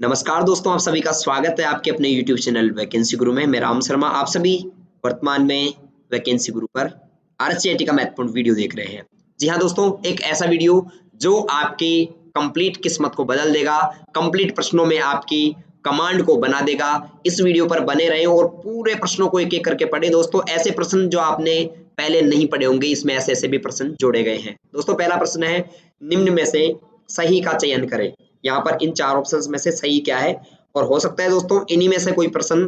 नमस्कार दोस्तों, आप सभी का स्वागत है आपके अपने YouTube चैनल वैकेंसी गुरु में। मैं राम शर्मा। आप सभी वर्तमान में वैकेंसी गुरु पर आरएससीआईटी का महत्वपूर्ण वीडियो देख रहे हैं। जी हाँ दोस्तों, एक ऐसा वीडियो जो आपकी कंप्लीट किस्मत को बदल देगा, कंप्लीट प्रश्नों में आपकी कमांड को बना देगा। इस वीडियो पर बने रहें और पूरे प्रश्नों को एक-एक करके पढ़ें। दोस्तों, ऐसे प्रश्न जो आपने पहले नहीं पढ़े होंगे, इसमें ऐसे-ऐसे भी प्रश्न जोड़े गए हैं। दोस्तों, पहला प्रश्न है, निम्न में से सही का चयन करें। यहाँ पर इन 4 ऑप्शंस में से सही क्या है, और हो सकता है दोस्तों इन्हीं में से कोई प्रश्न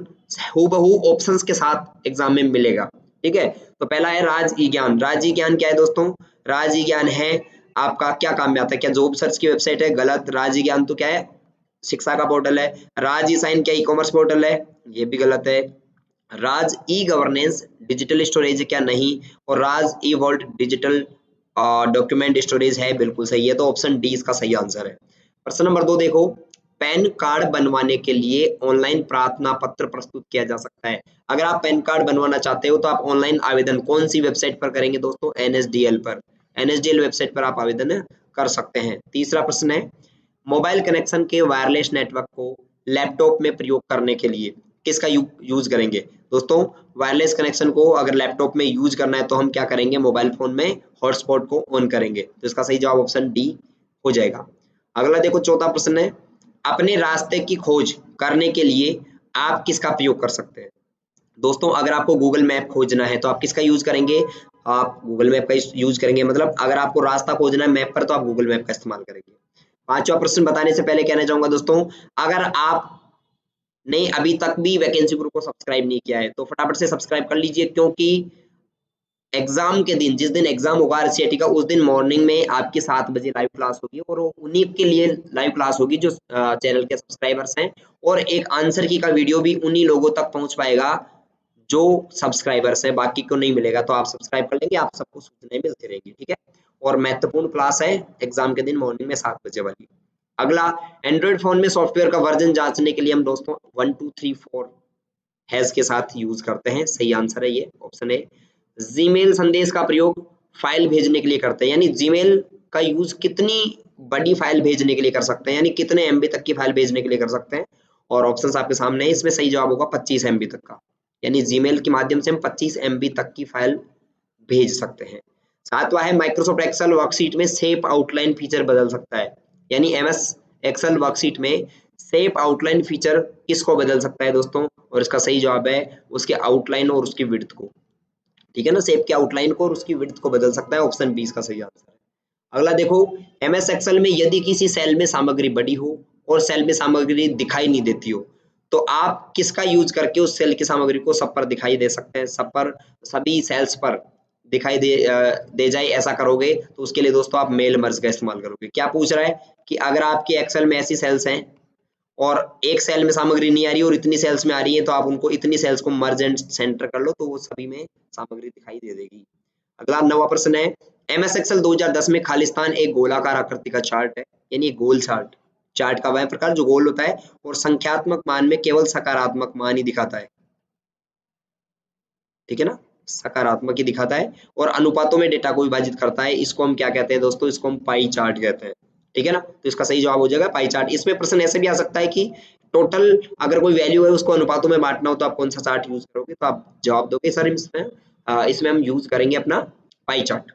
हूबहू ऑप्शंस के साथ एग्जाम में मिलेगा। ठीक है, तो पहला है राज-ई-ज्ञान। राज-ई-ज्ञान क्या है दोस्तों? राज-ई-ज्ञान है आपका क्या काम में आता है? क्या जॉब सर्च की वेबसाइट है? गलत। राज-ई-ज्ञान तो क्या है? शिक्षा का पोर्टल है। राज-ई-साइन क्या ई-कॉमर्स पोर्टल है? ये भी गलत है। राज ई-गवर्नेंस डिजिटल स्टोरेज है क्या? नहीं। और राज ई-वॉल्ट डिजिटल डॉक्यूमेंट स्टोरेज है, बिल्कुल सही है। तो ऑप्शन डी इसका सही आंसर है। प्रश्न नंबर 2 देखो, पैन कार्ड बनवाने के लिए ऑनलाइन प्रार्थना पत्र प्रस्तुत किया जा सकता है। अगर आप पैन कार्ड बनवाना चाहते हो तो आप ऑनलाइन आवेदन कौन सी वेबसाइट पर करेंगे दोस्तों? एनएसडीएल पर। एनएसडीएल वेबसाइट पर आप आवेदन कर सकते हैं। तीसरा प्रश्न है, मोबाइल कनेक्शन के वायरलेस नेटवर्क को लैपटॉप में प्रयोग करने के लिए किसका यूज करेंगे? दोस्तों, वायरलेस कनेक्शन को अगर लैपटॉप में यूज करना है तो हम क्या करेंगे? मोबाइल फोन में हॉटस्पॉट को ऑन करेंगे। तो इसका सही जवाब ऑप्शन डी हो जाएगा। अगला देखो, चौथा प्रश्न है, अपने रास्ते की खोज करने के लिए आप किसका प्रयोग कर सकते हैं? दोस्तों, अगर आपको गूगल मैप खोजना है तो आप किसका यूज करेंगे? आप गूगल मैप का यूज करेंगे। मतलब अगर आपको रास्ता खोजना है मैप पर तो आप गूगल मैप का इस्तेमाल करेंगे। पांचवा प्रश्न बताने से पहले कहना चाहूंगा दोस्तों, अगर आपने अभी तक भी वैकेंसी ग्रुप को सब्सक्राइब नहीं किया है तो फटाफट से सब्सक्राइब कर लीजिए, क्योंकि एग्जाम के दिन, जिस दिन एग्जाम होगा आरसीआईटी का, उस दिन मॉर्निंग में आपकी 7 बजे लाइव क्लास होगी और वो उन्हीं के लिए लाइव क्लास होगी जो चैनल के सब्सक्राइबर्स हैं। और एक आंसर की का वीडियो भी उन्हीं लोगों तक पहुंच पाएगा जो सब्सक्राइबर्स हैं, बाकी को नहीं मिलेगा। तो आप सब्सक्राइब कर लेंगे, आप सबको सूचनाएं मिलती रहेंगी। ठीक है, और महत्वपूर्ण क्लास है एग्जाम के दिन मॉर्निंग में 7 बजे वाली। अगला, एंड्रॉइड फोन में सॉफ्टवेयर का वर्जन जांचने के लिए हम दोस्तों 1 2 3 4 हैज के साथ यूज करते हैं। सही आंसर है ये ऑप्शन है। जीमेल संदेश का प्रयोग फाइल भेजने के लिए करते हैं, यानी जीमेल का यूज कितनी बड़ी फाइल भेजने के लिए कर सकते हैं, यानी कितने एमबी तक की फाइल भेजने के लिए कर सकते हैं। और ऑप्शंस आपके सामने है, इसमें सही जवाब होगा 25 एमबी तक का, यानी जीमेल के माध्यम से हम 25 एमबी तक की फाइल भेज सकते हैं। सातवां है, माइक्रोसॉफ्ट एक्सेल वर्कशीट में शेप आउटलाइन फीचर बदल सकता है, यानी एमएस एक्सेल वर्कशीट में शेप आउटलाइन फीचर किसको बदल सकता है दोस्तों? और इसका सही जवाब है उसके आउटलाइन और उसकी विड्थ को। ठीक है ना, शेप के आउटलाइन को और उसकी विड्थ को बदल सकता है। ऑप्शन बी इसका सही आंसर है। अगला देखो, एमएस एक्सेल में यदि किसी सेल में सामग्री बड़ी हो और सेल में सामग्री दिखाई नहीं देती हो तो आप किसका यूज करके उस सेल की सामग्री को सब पर दिखाई दे सकते हैं? सब पर, सभी सेल्स पर दिखाई दे जाए, ऐसा करोगे तो उसके लिए दोस्तों आप मेल मर्ज का इस्तेमाल करोगे। क्या पूछ रहा है कि अगर आपकी एक्सेल में ऐसी सेल्स हैं और एक सेल में सामग्री नहीं आ रही और इतनी सेल्स में आ रही है, तो आप उनको इतनी सेल्स को मर्ज एंड सेंटर कर लो तो वो सभी में सामग्री दिखाई दे देगी। अगला नवा प्रश्न है, एमएस एक्सेल 2010 में खालिस्तान एक गोलाकार आकृति का चार्ट है, यानी गोल चार्ट। चार्ट का वह प्रकार जो गोल होता है और संख्यात्मक मान में केवल सकारात्मक मान ही दिखाता है। ठीक है ना, सकारात्मक ही दिखाता है और अनुपातों में डेटा को विभाजित करता है। इसको हम क्या कहते हैं दोस्तों? इसको हम पाई चार्ट कहते हैं। ठीक है ना, तो इसका सही जवाब हो जाएगा पाई चार्ट। इसमें प्रश्न ऐसे भी आ सकता है कि टोटल अगर कोई वैल्यू है उसको अनुपातों में बांटना हो तो आप कौन सा चार्ट यूज करोगे? तो आप जवाब दोगे सर इसमें हम यूज करेंगे अपना पाई चार्ट।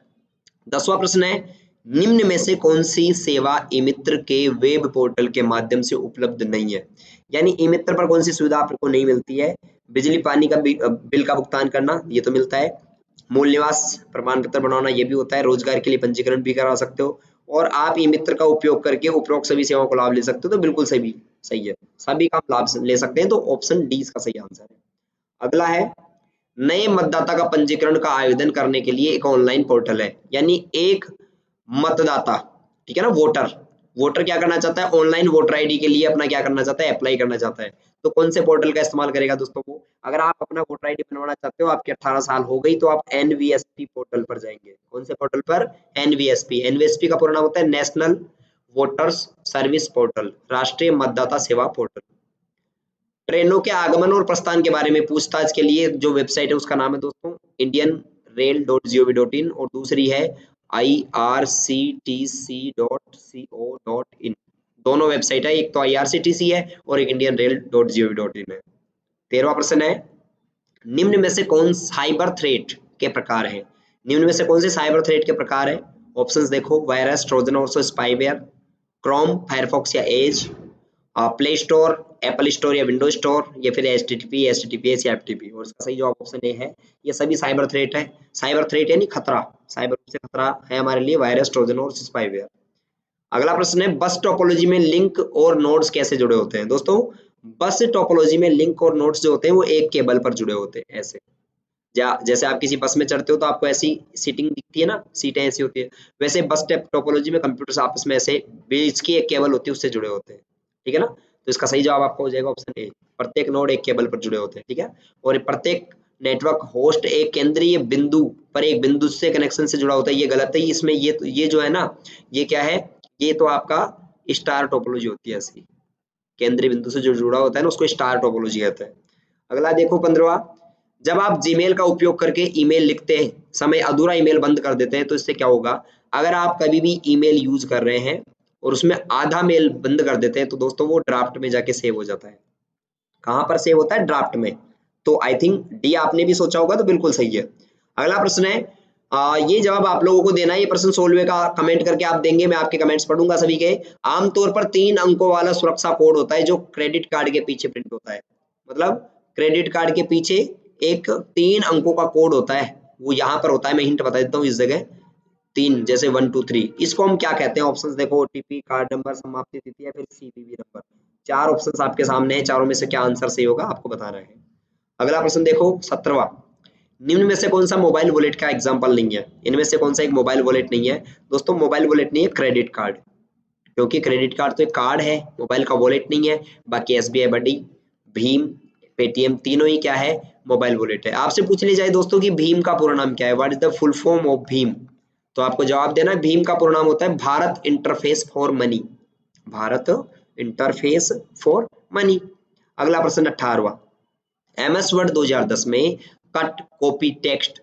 10वां प्रश्न है, निम्न में से कौन सी सेवा ई मित्र के वेब पोर्टल के माध्यम से उपलब्ध नहीं है? यानी ई मित्र पर कौन सी सुविधा आपको नहीं मिलती है? बिजली पानी का बिल का भुगतान करना, ये तो मिलता है। मूल निवास प्रमाण पत्र बनवाना, ये भी होता है। रोजगार के लिए पंजीकरण भी करा सकते हो और आप ई मित्र का उपयोग करके उपरोक्त सभी सेवाओं को लाभ ले सकते हो। तो बिल्कुल सही है, सभी का आप लाभ ले सकते हैं। तो ऑप्शन डी इसका सही आंसर है। अगला है, नए मतदाता का पंजीकरण का आवेदन करने के लिए एक ऑनलाइन पोर्टल है, यानी एक मतदाता, ठीक है ना, वोटर वोटर क्या करना चाहता है? ऑनलाइन वोटर आईडी के लिए अपना क्या करना चाहता है? अप्लाई करना चाहता है। तो कौन से पोर्टल का इस्तेमाल करेगा दोस्तों वो? अगर आप अपना वोटर आईडी बनवाना चाहते हो, आपकी 18 साल हो गई, तो आप एनवीएसपी पोर्टल पर जाएंगे। कौन से पोर्टल पर? एनवीएसपी का पूरा नाम होता है नेशनल वोटर्स सर्विस पोर्टल, राष्ट्रीय मतदाता सेवा पोर्टल। ट्रेनों के आगमन और प्रस्थान के बारे में पूछताछ के लिए जो वेबसाइट है उसका नाम है दोस्तों indianrail.gov.in और दूसरी है irctc.co.in। दोनों वेबसाइट है, एक तो IRCTC है और एक indianrail.gov.in है। 13वां प्रश्न है, निम्न में से कौन साइबर थ्रेट के प्रकार है? निम्न में से कौन से साइबर थ्रेट के प्रकार है? ऑप्शंस देखो, वायरस, ट्रोजन और स्पाईवेयर, क्रोम, फायरफॉक्स या Edge, Play Store, Apple Store या विंडो स्टोर, या फिर HTTPS या FTP। और इसका सही जवाब ऑप्शन ए है, ये सभी साइबर थ्रेट है। साइबर थ्रेट यानी खतरा, साइबर से खतरा है हमारे लिए वायरस, ट्रोजन और स्पाईवेयर। अगला प्रश्न है, बस टोपोलॉजी में लिंक और नोड्स कैसे जुड़े होते हैं? दोस्तों, बस टोपोलॉजी में लिंक और नोड्स जो होते हैं वो एक केबल पर जुड़े होते हैं, ऐसे। जैसे आप किसी बस में चढ़ते हो तो आपको ऐसी सीटिंग दिखती है ना, सीटें ऐसी होती है, वैसे बस टोपोलॉजी में कंप्यूटर्स आपस में ऐसे बीच की एक केबल होती है, उससे जुड़े होते हैं, ठीक है ना। तो इसका सही जवाब आपका हो जाएगा ऑप्शन ए, प्रत्येक नोड एक केबल पर जुड़े होते हैं, ठीक है। और प्रत्येक नेटवर्क होस्ट एक केंद्रीय बिंदु पर एक बिंदु से कनेक्शन से जुड़ा होता है, ये गलत है। इसमें ये जो है ना, ये क्या है, ये तो आपका स्टार टोपोलॉजी होती है ऐसी, केंद्रीय बिंदु से जो जुड़ा होता है ना उसको स्टार टोपोलॉजी कहते हैं। अगला देखो 15वां, जब आप जीमेल का उपयोग करके ईमेल लिखते समय अधूरा ईमेल बंद कर देते हैं तो इससे क्या होगा? अगर आप कभी भी ईमेल यूज कर रहे हैं और उसमें आधा मेल बंद कर देते हैं तो दोस्तों वो ड्राफ्ट में जाके सेव हो जाता है। कहां पर सेव होता है? ड्राफ्ट में। तो आई थिंक डी आपने भी सोचा होगा, तो बिल्कुल सही है। अगला प्रश्न है, ये जवाब आप लोगों को देना है, ये प्रश्न सोल्व का कमेंट करके आप देंगे, मैं आपके कमेंट्स पढ़ूंगा सभी के। आमतौर पर 3 अंकों वाला सुरक्षा कोड होता है जो क्रेडिट कार्ड के पीछे प्रिंट होता है। मतलब क्रेडिट कार्ड के पीछे एक 3 अंकों का कोड होता है, वो यहाँ पर होता है। मैं हिंट बता देता हूँ, इस जगह 3, जैसे 1 2 3, इसको हम क्या कहते हैं? ऑप्शंस देखो, OTP, कार्ड नंबर, समाप्ति तिथि या फिर CVV नंबर। 4 ऑप्शंस आपके सामने है, चारों में से क्या आंसर सही होगा आपको बताना है। अगला प्रश्न देखो 17वां, निम्न में से कौन सा मोबाइल वॉलेट का एग्जाम्पल नहीं है? इनमें से कौन सा एक मोबाइल वॉलेट नहीं है? दोस्तों, मोबाइल वॉलेट नहीं है क्रेडिट कार्ड, क्योंकि क्रेडिट कार्ड तो एक कार्ड है, मोबाइल का वॉलेट नहीं है। बाकी SBI बडी, भीम, पेटीएम, तीनों ही क्या है? मोबाइल वॉलेट है। आपसे पूछ ली जाए दोस्तों कि भीम का पूरा नाम क्या है, what is the full form of Bhim, तो आपको जवाब देना है भीम का पूरा नाम होता है Bharat interface for money, Bharat interface for money. अगला प्रश्न 18वां, MS वर्ड 2010 में कट कॉपी टेक्स्ट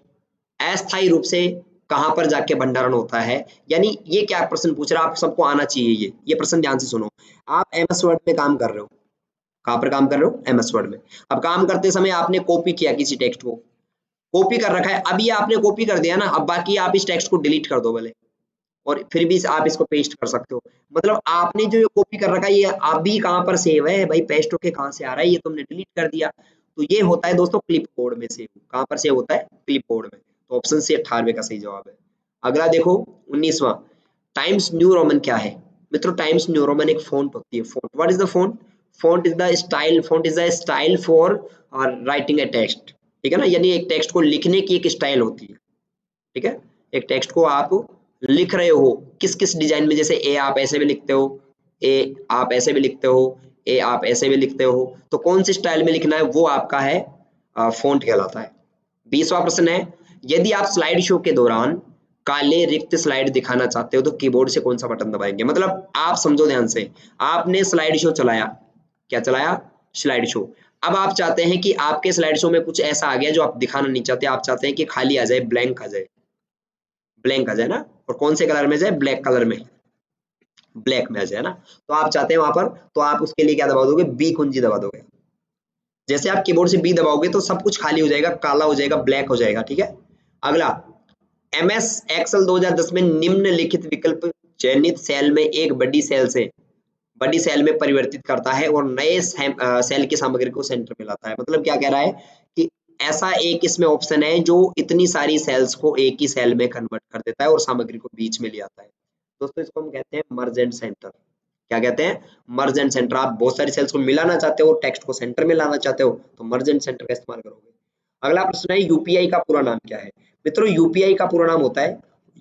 अस्थायी रूप से कहां पर जाके भंडारण होता है? यानी ये क्या प्रश्न पूछ रहा है, आप सबको आना चाहिए ये प्रश्न ध्यान से सुनो। आप MS वर्ड में काम कर रहे हो, कहां पर काम कर रहे हो? MS वर्ड में। अब काम करते समय आपने कॉपी किया किसी टेक्स्ट को, कॉपी कर रखा है, अब ये आपने कॉपी कर दिया ना, अब बाकी आप इस टेक्स्ट को डिलीट कर दो भले, और फिर भी आप इसको पेस्ट कर सकते हो। मतलब आपने जो ये कॉपी कर रखा है ये अभी कहां पर सेव है भाई, पेस्ट होके कहां से आ रहा है, ये तुमने डिलीट कर दिया। तो ये होता है दोस्तों क्लिप बोर्ड में सेव। कहां पर सेव होता है? क्लिप बोर्ड में। तो ऑप्शन सी 18वें का सही जवाब है। अगला देखो 19वां, टाइम्स न्यू रोमन क्या है? मित्रों, टाइम्स न्यू रोमन एक फॉन्ट होती है। Font, what is the font? Font is the style for writing a text, ठीक है ना, यानी एक टेक्स्ट को लिखने की एक स्टाइल होती है, ठीक है। एक टेक्स्ट को आप लिख रहे हो किस किस डिजाइन में, जैसे ए आप ऐसे भी लिखते हो, ए आप ऐसे भी लिखते हो, ए आप ऐसे भी लिखते हो, तो कौन सी स्टाइल में लिखना है वो आपका है फॉन्ट कहलाता है। 20वां प्रश्न है, यदि आप स्लाइड शो के दौरान काले रिक्त स्लाइड दिखाना चाहते हो तो कीबोर्ड से कौन सा बटन दबाएंगे? मतलब आप समझो ध्यान से, आपने स्लाइड शो चलाया, क्या चलाया? Slide show. अब आप चाहते हैं कि आपके स्लाइड शो में कुछ ऐसा आ गया जो आप दिखाना नहीं चाहते, आप चाहते हैं कि खाली आ जाए, ब्लैंक आ जाए, ब्लैंक आ जाए ना, और कौन से कलर में जाए? ब्लैक कलर में, ब्लैक में आ जाए ना। तो आप चाहते हैं वहां पर, तो आप उसके लिए क्या दबा दोगे? बी कुंजी दबा दोगे। जैसे आप कीबोर्ड से बी दबाओगे तो सब कुछ खाली हो जाएगा, काला हो जाएगा, ब्लैक हो जाएगा, ठीक है। अगला, MS एक्सेल 2010 में निम्नलिखित विकल्प चयनित सेल में एक बड़ी सेल से बड़ी सेल में परिवर्तित करता है और नए सेल की सामग्री को सेंटर में लाता है। मतलब क्या कह रहा है कि ऐसा एक इसमें ऑप्शन है जो इतनी सारी सेल्स को एक ही सेल में कन्वर्ट कर देता है और सामग्री को बीच में ले आता है। दोस्तों, इसको हम कहते हैं मर्ज एंड सेंटर। क्या कहते हैं? मर्ज एंड सेंटर। आप बहुत सारी सेल्स को मिलाना चाहते हो, टेक्स्ट को सेंटर में लाना चाहते हो, तो मर्ज एंड सेंटर का इस्तेमाल करोगे। अगला प्रश्न है, यूपीआई का पूरा नाम क्या है? मित्रों, यूपीआई का पूरा नाम होता है,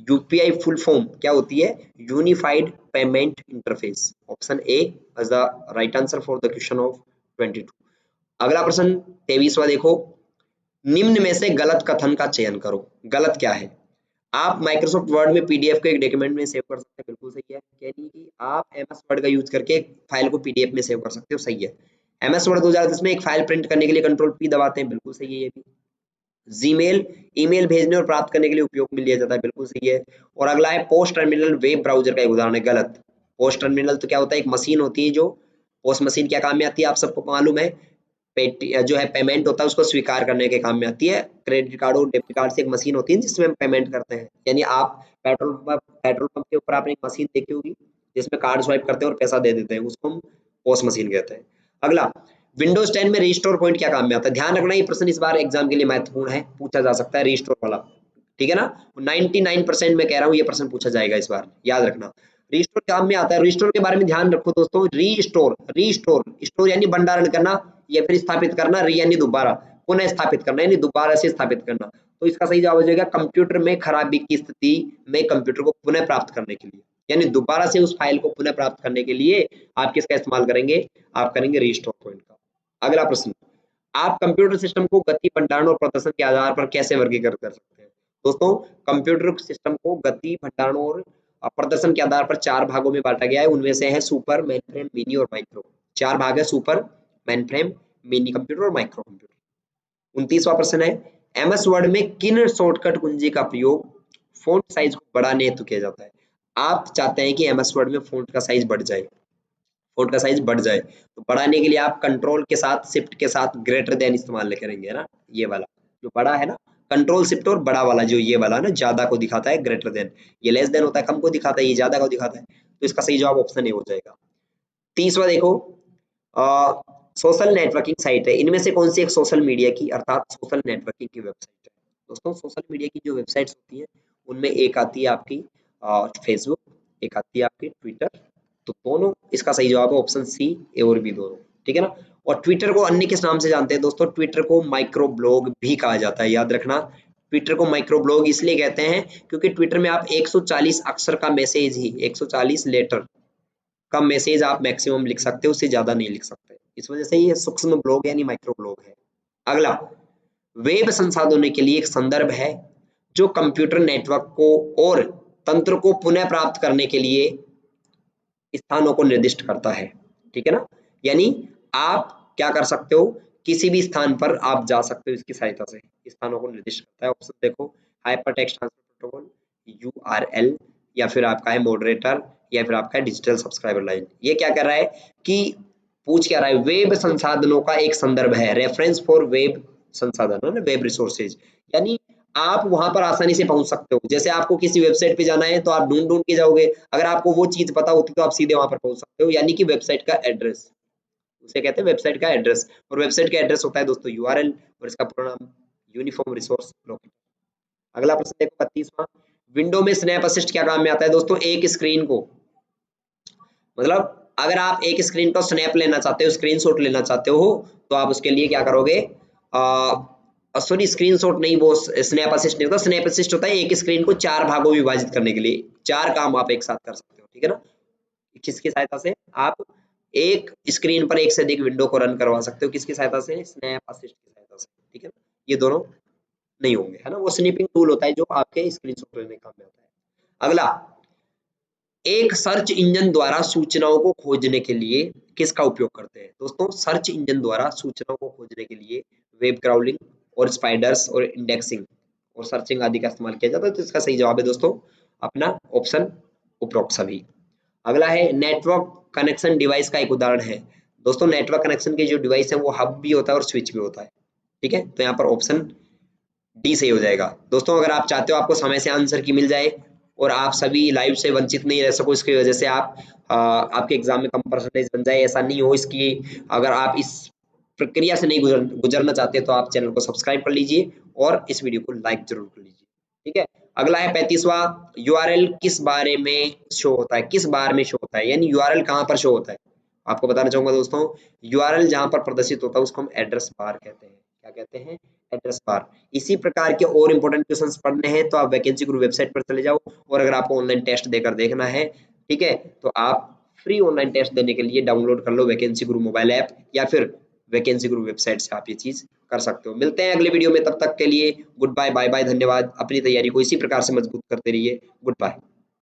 यूपीआई फुल फॉर्म क्या होती है? Unified payment interface. Option A is the right answer for the question of 22। अगला प्रश्न 23वां देखो, निम्न में से गलत कथन का चयन करो। गलत क्या है? आप माइक्रोसॉफ्ट वर्ड में पीडीएफ को एक डॉक्यूमेंट में सेव कर सकते हैं, बिल्कुल सही है। यानी कि आप एमएस वर्ड का यूज करके एक फाइल को पीडीएफ में सेव कर सकते हो, सही है। एमएस वर्ड 2010 में एक फाइल प्रिंट करने के लिए कंट्रोल पी दबाते हैं, बिल्कुल सही है ये भी। जीमेल ईमेल भेजने और प्राप्त करने के लिए उपयोग में लिया जाता है, बिल्कुल सही है। और अगला है पोस्ट टर्मिनल वेब ब्राउजर का एक उदाहरण है, गलत। पोस्ट टर्मिनल तो क्या होता है, एक मशीन होती है जो पोस्ट मशीन क्या काम में आती है, आप सबको मालूम है। जो है पेमेंट होता है उसको स्वीकार करने के काम में आती है। क्रेडिट कार्ड और डेबिट कार्ड से एक मशीन होती है जिसमें हम पेमेंट करते हैं। यानी आप पेट्रोल पंप के ऊपर आपने एक मशीन देखी होगी जिसमें कार्ड स्वाइप करते हैं और पैसा दे देते हैं, उसको हम पोस्ट मशीन कहते हैं। अगला, विंडोज 10 में रिस्टोर पॉइंट क्या काम में आता है? ध्यान रखना, ये प्रश्न इस बार एग्जाम के लिए महत्वपूर्ण है, पूछा जा सकता है रिस्टोर वाला, ठीक है ना। 99% में कह रहा हूँ ये प्रश्न पूछा जाएगा इस बार, याद रखना। रिस्टोर काम में आता है। रिस्टोर के बारे में ध्यान रखो दोस्तों। रिस्टोर, रिस्टोर, स्टोर यानी भंडारण करना या फिर स्थापित करना, री यानी दोबारा, पुनः स्थापित करना यानी दोबारा से स्थापित करना। तो इसका सही जवाब हो जाएगा कंप्यूटर में खराबी की स्थिति में कंप्यूटर को पुनः प्राप्त करने के लिए, यानी दोबारा से उस फाइल को पुनः प्राप्त करने के लिए आप किसका इस्तेमाल करेंगे? आप करेंगे रिस्टोर पॉइंट का। अगला प्रश्न, आप कंप्यूटर सिस्टम को गति, भंडारण और प्रदर्शन के आधार पर कैसे वर्गीकृत कर सकते हैं? दोस्तों, कंप्यूटर सिस्टम को गति, भंडारण और प्रदर्शन के आधार पर 4 भागों में बांटा गया है। उनमें से है सुपर, मेनफ्रेम, मिनी और माइक्रो। 4 भाग है, सुपर, मेनफ्रेम, मिनी कंप्यूटर और माइक्रो कंप्यूटर। 29वां प्रश्न है, एमएस वर्ड में किन शॉर्टकट कुंजी का प्रयोग फ़ॉन्ट साइज को बढ़ाने हेतु किया जाता है? आप चाहते हैं कि एमएस वर्ड में फ़ॉन्ट का साइज बढ़ जाए, फ़ॉन्ट का साइज बढ़ जाए, तो बढ़ाने के लिए आप कंट्रोल के साथ, शिफ्ट के साथ ग्रेटर देन इस्तेमाल करेंगे, है ना। ये वाला जो बड़ा है ना, कंट्रोल शिफ्ट और बड़ा वाला जो ये वाला ना, ज्यादा को दिखाता है, ग्रेटर देन, ये लेस देन होता है, कम को दिखाता है, ये ज्यादा को दिखाता है। तो इसका सही जवाब ऑप्शन ए हो जाएगा। 30वां देखो, सोशल नेटवर्किंग साइट है, इनमें से कौन सी एक सोशल मीडिया की अर्थात सोशल नेटवर्किंग की वेबसाइट है? दोस्तों, सोशल मीडिया की जो वेबसाइट्स होती है उनमें एक आती है आपकी फेसबुक, एक आती है आपकी ट्विटर। तो दोनों, इसका सही जवाब है ऑप्शन सी, ए और बी दोनों, ठीक है ना। और ट्विटर को अन्य किस नाम से जानते हैं दोस्तों? ट्विटर को माइक्रो ब्लॉग भी कहा जाता है, याद रखना। ट्विटर को माइक्रो ब्लॉग इसलिए कहते हैं क्योंकि ट्विटर में आप 140 अक्षर का मैसेज ही, 140 लेटर का मैसेज आप मैक्सिमम लिख सकते हो, उससे ज्यादा नहीं लिख सकते। इस वजह से ये सूक्ष्म ब्लॉग यानी माइक्रो ब्लॉग है। अगला, वेब संसाधनों के लिए एक संदर्भ है जो कंप्यूटर नेटवर्क को और तंत्र को पुनः प्राप्त करने के लिए स्थानों को निर्दिष्ट करता है, ठीक है ना। यानी आप क्या कर सकते हो, किसी भी स्थान पर आप जा सकते हो, इसकी सहायता से स्थानों को निर्दिष्ट करता है। ऑप्शन देखो, hyper text transfer protocol, URL, या फिर आपका है मॉडरेटर, या फिर आपका है डिजिटल सब्सक्राइबर लाइन। ये क्या कर रहा है कि पूछ क्या रहा है, वेब संसाधनों का एक संदर्भ है, रेफरेंस फॉर वेब संसाधन, है ना, वेब रिसोर्सेज, यानी आप वहां पर आसानी से पहुंच सकते हो। जैसे आपको किसी वेबसाइट पे जाना है तो आप ढूंढ ढूंढ के जाओगे, अगर आपको वो चीज पता होती तो आप सीधे वहां पर पहुंच सकते हो, यानी कि वेबसाइट का एड्रेस, उसे कहते हैं वेबसाइट का एड्रेस। और वेबसाइट का एड्रेस होता है दोस्तों यूआरएल, और इसका पूरा नाम यूनिफॉर्म रिसोर्स लोकेटर। अगला प्रश्न देखो 32वां, विंडो में स्नैप असिस्ट क्या काम में आता है? दोस्तों, एक स्क्रीन को, मतलब अगर आप एक स्क्रीन को स्नैप लेना चाहते हो, स्क्रीनशॉट लेना चाहते हो, तो आप उसके लिए क्या करोगे, सॉरी स्क्रीनशॉट नहीं, वो स्नैप असिस्ट नहीं होता। स्नैप असिस्ट होता है एक स्क्रीन को 4 भागों में विभाजित करने के लिए, 4 काम आप एक साथ कर सकते हो, ठीक है ना। किसकी सहायता से? आप एक स्क्रीन पर एक से अधिक विंडो को रन करवा सकते हो, किसकी सहायता से? स्नैप असिस्ट की सहायता से, ठीक है ना। ये दोनों नहीं होंगे, है ना, वो स्नीपिंग टूल होता है जो आपके स्क्रीनशॉट लेने काम में आता है। अगला, एक सर्च इंजन द्वारा सूचनाओं को खोजने के लिए किसका उपयोग करते हैं? दोस्तों, सर्च इंजन द्वारा सूचनाओं को खोजने के लिए वेब क्राउलिंग और स्पाइडर्स और इंडेक्सिंग और सर्चिंग आदि का इस्तेमाल किया जाता है। तो इसका सही जवाब है दोस्तों अपना ऑप्शन उपरोक्त सभी। अगला है, नेटवर्क कनेक्शन डिवाइस का एक उदाहरण है। दोस्तों, नेटवर्क कनेक्शन के जो डिवाइस है वो हब भी होता है और स्विच भी होता है, ठीक है। तो यहाँ पर ऑप्शन डी सही हो जाएगा। दोस्तों, अगर आप चाहते हो आपको समय से आंसर की मिल जाए और आप सभी लाइव से वंचित नहीं रह सको, इसकी वजह से आप आपके एग्जाम में कम परसेंटेज बन जाए, ऐसा नहीं हो, इसकी अगर आप इस प्रक्रिया से नहीं गुजरना चाहते तो आप चैनल को सब्सक्राइब कर लीजिए और इस वीडियो को लाइक जरूर कर लीजिए, ठीक है। अगला है 35वां, यूआरएल किस बारे में शो होता है, किस बार में शो होता है, यानी यूआरएल कहाँ पर शो होता है? आपको बताना चाहूंगा दोस्तों, यूआरएल जहां पर प्रदर्शित होता है उसको हम एड्रेस बार कहते हैं। क्या कहते हैं? Address bar. इसी प्रकार के और इंपॉर्टेंट क्वेश्चंस पढ़ने हैं तो आप वैकेंसी गुरु वेबसाइट पर चले जाओ, और अगर आपको ऑनलाइन टेस्ट देकर देखना है, ठीक है, तो आप फ्री ऑनलाइन टेस्ट देने के लिए डाउनलोड कर लो वैकेंसी गुरु मोबाइल ऐप, या फिर वैकेंसी गुरु वेबसाइट से आप ये चीज कर सकते हो। मिलते हैं अगले वीडियो में, तब तक के लिए गुड बाय, बाय बाय, धन्यवाद। अपनी तैयारी को इसी प्रकार से मजबूत करते रहिए। Good bye.